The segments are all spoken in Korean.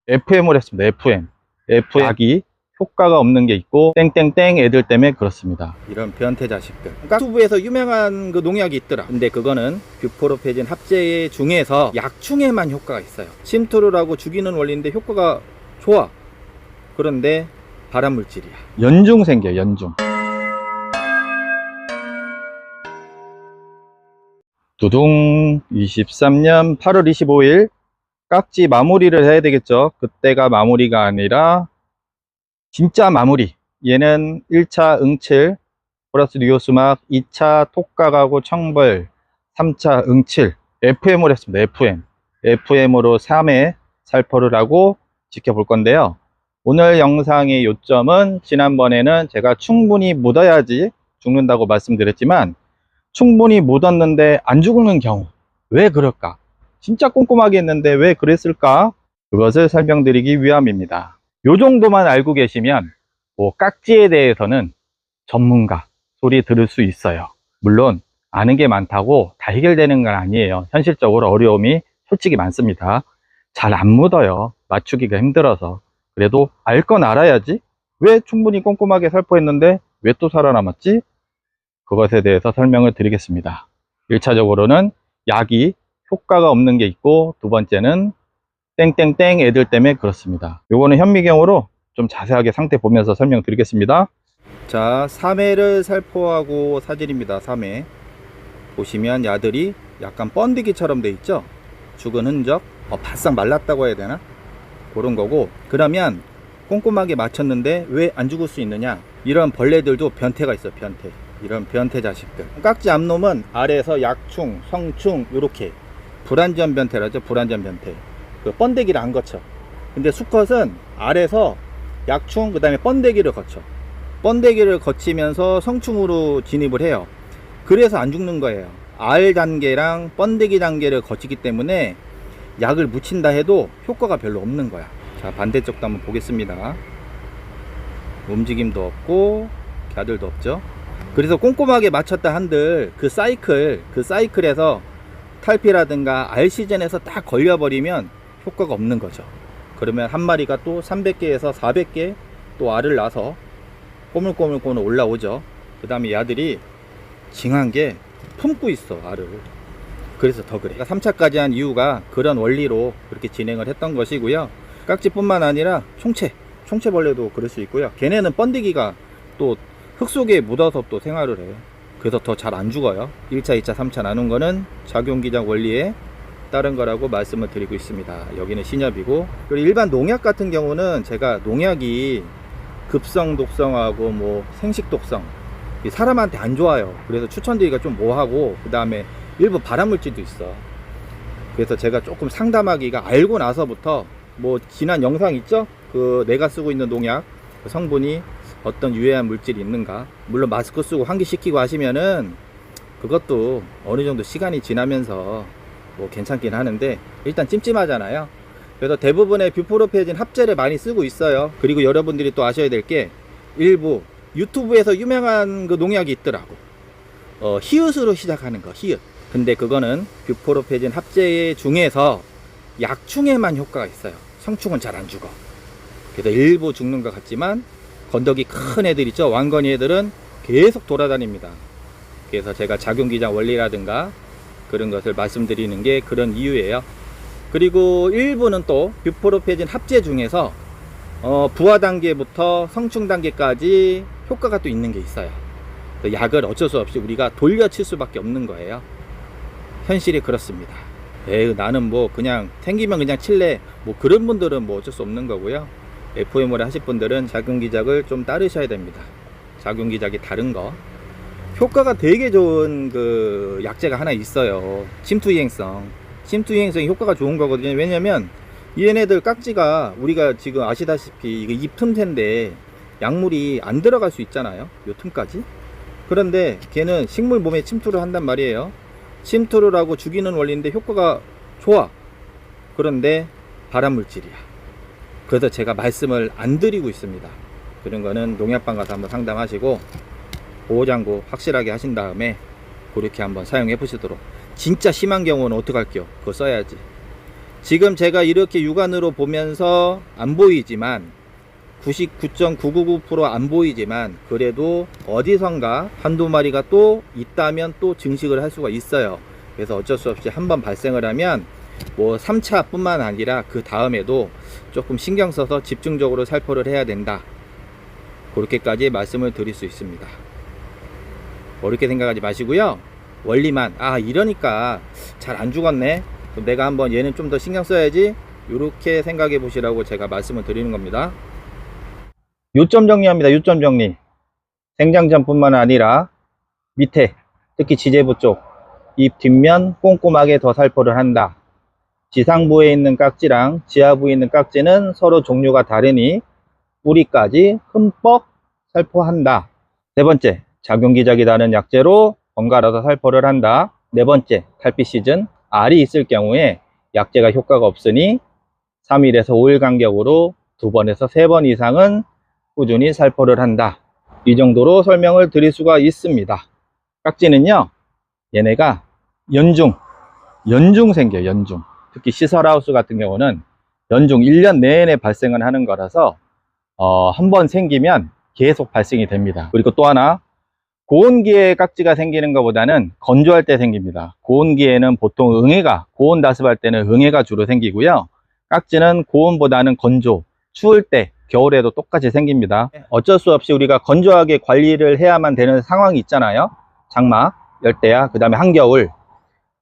FM을 했습니다. FM. 약이 효과가 없는 게 있고 땡땡땡 애들 때문에 그렇습니다. 이런 변태 자식들. 유튜브에서 유명한 그 농약이 있더라. 근데 그거는 뷰포르페진 합제 중에서 약충에만 효과가 있어요. 침투를 하고 죽이는 원리인데 효과가 좋아. 그런데 발암물질이야. 연중 생겨요. 연중. 두둥. 23년 8월 25일 깍지 마무리를 해야 되겠죠. 그때가 마무리가 아니라 진짜 마무리. 얘는 1차 응칠 플러스 뉴오스막, 2차 톡각하고 청벌, 3차 응칠 FM을 했습니다. FM으로 3회 살포를 하고 지켜볼 건데요. 오늘 영상의 요점은 지난번에는 제가 충분히 묻어야지 죽는다고 말씀드렸지만 충분히 묻었는데 안 죽는 경우 왜 그럴까? 진짜 꼼꼼하게 했는데 왜 그랬을까? 그것을 설명드리기 위함입니다. 요 정도만 알고 계시면 깍지에 대해서는 전문가 소리 들을 수 있어요. 물론 아는 게 많다고 다 해결되는 건 아니에요. 현실적으로 어려움이 솔직히 많습니다. 잘 안 묻어요. 맞추기가 힘들어서. 그래도 알 건 알아야지. 왜 충분히 꼼꼼하게 살포했는데 왜 또 살아남았지? 그것에 대해서 설명을 드리겠습니다. 1차적으로는 약이 효과가 없는 게 있고, 두 번째는 땡땡땡 애들 때문에 그렇습니다. 요거는 현미경으로 좀 자세하게 상태 보면서 설명드리겠습니다. 자, 3회를 살포하고 사진입니다. 3회 보시면 야들이 약간 번데기처럼 돼 있죠. 죽은 흔적, 바싹 말랐다고 해야 되나? 그런 거고, 그러면 꼼꼼하게 맞췄는데 왜 안 죽을 수 있느냐? 이런 벌레들도 변태가 있어요. 변태. 이런 변태 자식들. 깍지 앞놈은 아래에서 약충, 성충 이렇게 불완전 변태라죠. 불완전 변태. 그 번데기를 안 거쳐. 근데 수컷은 아래에서 약충, 그 다음에 번데기를 거쳐. 번데기를 거치면서 성충으로 진입을 해요. 그래서 안 죽는 거예요. 알 단계랑 번데기 단계를 거치기 때문에 약을 묻힌다 해도 효과가 별로 없는 거야. 자, 반대쪽도 한번 보겠습니다. 움직임도 없고 갸들도 없죠. 그래서 꼼꼼하게 맞췄다 한들 그 사이클에서 탈피라든가 알 시즌에서 딱 걸려버리면 효과가 없는 거죠. 그러면 한 마리가 또 300개에서 400개 또 알을 낳아서 꼬물꼬물 올라오죠. 그 다음에 야들이 징한 게 품고 있어, 알을. 그래서 더 그래. 3차까지 한 이유가 그런 원리로 그렇게 진행을 했던 것이고요. 깍지뿐만 아니라 총체벌레도 그럴 수 있고요. 걔네는 번데기가 또 흙 속에 묻어서 또 생활을 해요. 그래서 더 잘 안 죽어요. 1차, 2차, 3차 나눈 거는 작용기장 원리에 따른 거라고 말씀을 드리고 있습니다. 여기는 신협이고, 그리고 일반 농약 같은 경우는 제가 농약이 급성 독성하고 뭐 생식 독성, 사람한테 안 좋아요. 그래서 추천드리기가 좀 뭐하고, 그 다음에 일부 발암물질도 있어. 그래서 제가 조금 상담하기가 알고 나서부터 뭐 지난 영상 있죠? 그 내가 쓰고 있는 농약 그 성분이 어떤 유해한 물질이 있는가, 물론 마스크 쓰고 환기시키고 하시면은 그것도 어느 정도 시간이 지나면서 뭐 괜찮긴 하는데 일단 찜찜하잖아요. 그래서 대부분의 뷰포르페진 합제를 많이 쓰고 있어요. 그리고 여러분들이 또 아셔야 될 게 일부 유튜브에서 유명한 그 농약이 있더라고. 히읗으로 시작하는 거, 히읗. 근데 그거는 뷰포르페진 합제 중에서 약충에만 효과가 있어요. 성충은 잘 안 죽어. 그래서 일부 죽는 것 같지만 건더기 큰 애들 있죠, 왕건이 애들은 계속 돌아다닙니다. 그래서 제가 작용기장 원리라든가 그런 것을 말씀드리는 게 그런 이유예요. 그리고 일부는 또 뷰포르페진 합제 중에서 부화 단계부터 성충 단계까지 효과가 또 있는 게 있어요. 약을 어쩔 수 없이 우리가 돌려칠 수밖에 없는 거예요. 현실이 그렇습니다. 나는 뭐 그냥 생기면 그냥 칠래, 뭐 그런 분들은 뭐 어쩔 수 없는 거고요. FM을 하실 분들은 작용기작을 좀 따르셔야 됩니다. 작용기작이 다른 거. 효과가 되게 좋은 그 약재가 하나 있어요. 침투이행성이 효과가 좋은 거거든요. 왜냐면 얘네들 깍지가 우리가 지금 아시다시피 이게 잎 틈새인데 약물이 안 들어갈 수 있잖아요. 요 틈까지. 그런데 걔는 식물 몸에 침투를 한단 말이에요. 침투를 하고 죽이는 원리인데 효과가 좋아. 그런데 발암물질이야. 그래서 제가 말씀을 안 드리고 있습니다. 그런 거는 농약방 가서 한번 상담하시고 보호장구 확실하게 하신 다음에 그렇게 한번 사용해 보시도록. 진짜 심한 경우는 어떡할게요? 그거 써야지. 지금 제가 이렇게 육안으로 보면서 안 보이지만 99.999% 안 보이지만 그래도 어디선가 한두 마리가 또 있다면 또 증식을 할 수가 있어요. 그래서 어쩔 수 없이 한번 발생을 하면 뭐 3차 뿐만 아니라 그 다음에도 조금 신경 써서 집중적으로 살포를 해야 된다, 그렇게까지 말씀을 드릴 수 있습니다. 어렵게 생각하지 마시고요. 원리만, 이러니까 잘 안 죽었네, 그럼 내가 한번 얘는 좀 더 신경 써야지, 이렇게 생각해 보시라고 제가 말씀을 드리는 겁니다. 요점 정리합니다. 요점 정리. 생장점뿐만 아니라 밑에, 특히 지제부 쪽 잎 뒷면 꼼꼼하게 더 살포를 한다. 지상부에 있는 깍지랑 지하부에 있는 깍지는 서로 종류가 다르니 뿌리까지 흠뻑 살포한다. 네 번째, 작용기작이 다른 약재로 번갈아서 살포를 한다. 네 번째, 탈피 시즌 알이 있을 경우에 약재가 효과가 없으니 3일에서 5일 간격으로 2번에서 3번 이상은 꾸준히 살포를 한다. 이 정도로 설명을 드릴 수가 있습니다. 깍지는요, 얘네가 연중 생겨요. 연중. 특히 시설하우스 같은 경우는 연중 1년 내내 발생을 하는 거라서 한번 생기면 계속 발생이 됩니다. 그리고 또 하나, 고온기에 깍지가 생기는 것보다는 건조할 때 생깁니다. 고온기에는 보통 고온 다습할 때는 응애가 주로 생기고요. 깍지는 고온보다는 건조, 추울 때, 겨울에도 똑같이 생깁니다. 어쩔 수 없이 우리가 건조하게 관리를 해야만 되는 상황이 있잖아요. 장마, 열대야, 그 다음에 한겨울.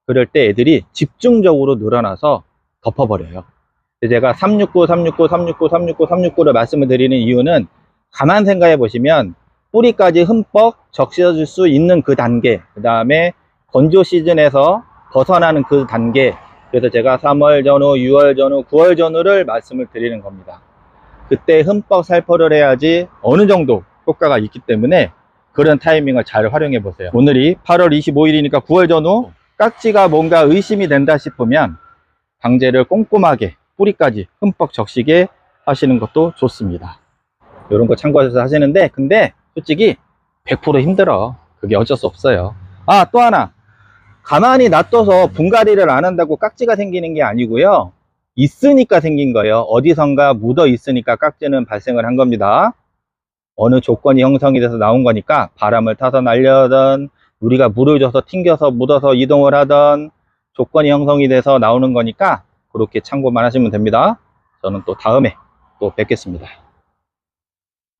그럴 때 애들이 집중적으로 늘어나서 덮어버려요. 제가 369, 369, 369, 369, 369를 말씀을 드리는 이유는 가만 생각해 보시면 뿌리까지 흠뻑 적셔줄 수 있는 그 단계, 그 다음에 건조 시즌에서 벗어나는 그 단계, 그래서 제가 3월 전후, 6월 전후, 9월 전후를 말씀을 드리는 겁니다. 그때 흠뻑 살포를 해야지 어느 정도 효과가 있기 때문에 그런 타이밍을 잘 활용해 보세요. 오늘이 8월 25일이니까 9월 전후 깍지가 뭔가 의심이 된다 싶으면 방제를 꼼꼼하게 뿌리까지 흠뻑 적시게 하시는 것도 좋습니다. 이런 거 참고하셔서 하시는데, 근데 솔직히 100% 힘들어. 그게 어쩔 수 없어요. 또 하나, 가만히 놔둬서 분갈이를 안 한다고 깍지가 생기는 게 아니고요, 있으니까 생긴 거예요. 어디선가 묻어 있으니까 깍지는 발생을 한 겁니다. 어느 조건이 형성이 돼서 나온 거니까 바람을 타서 날려든 우리가 물을 줘서 튕겨서 묻어서 이동을 하던 조건이 형성이 돼서 나오는 거니까 그렇게 참고만 하시면 됩니다. 저는 또 다음에 또 뵙겠습니다.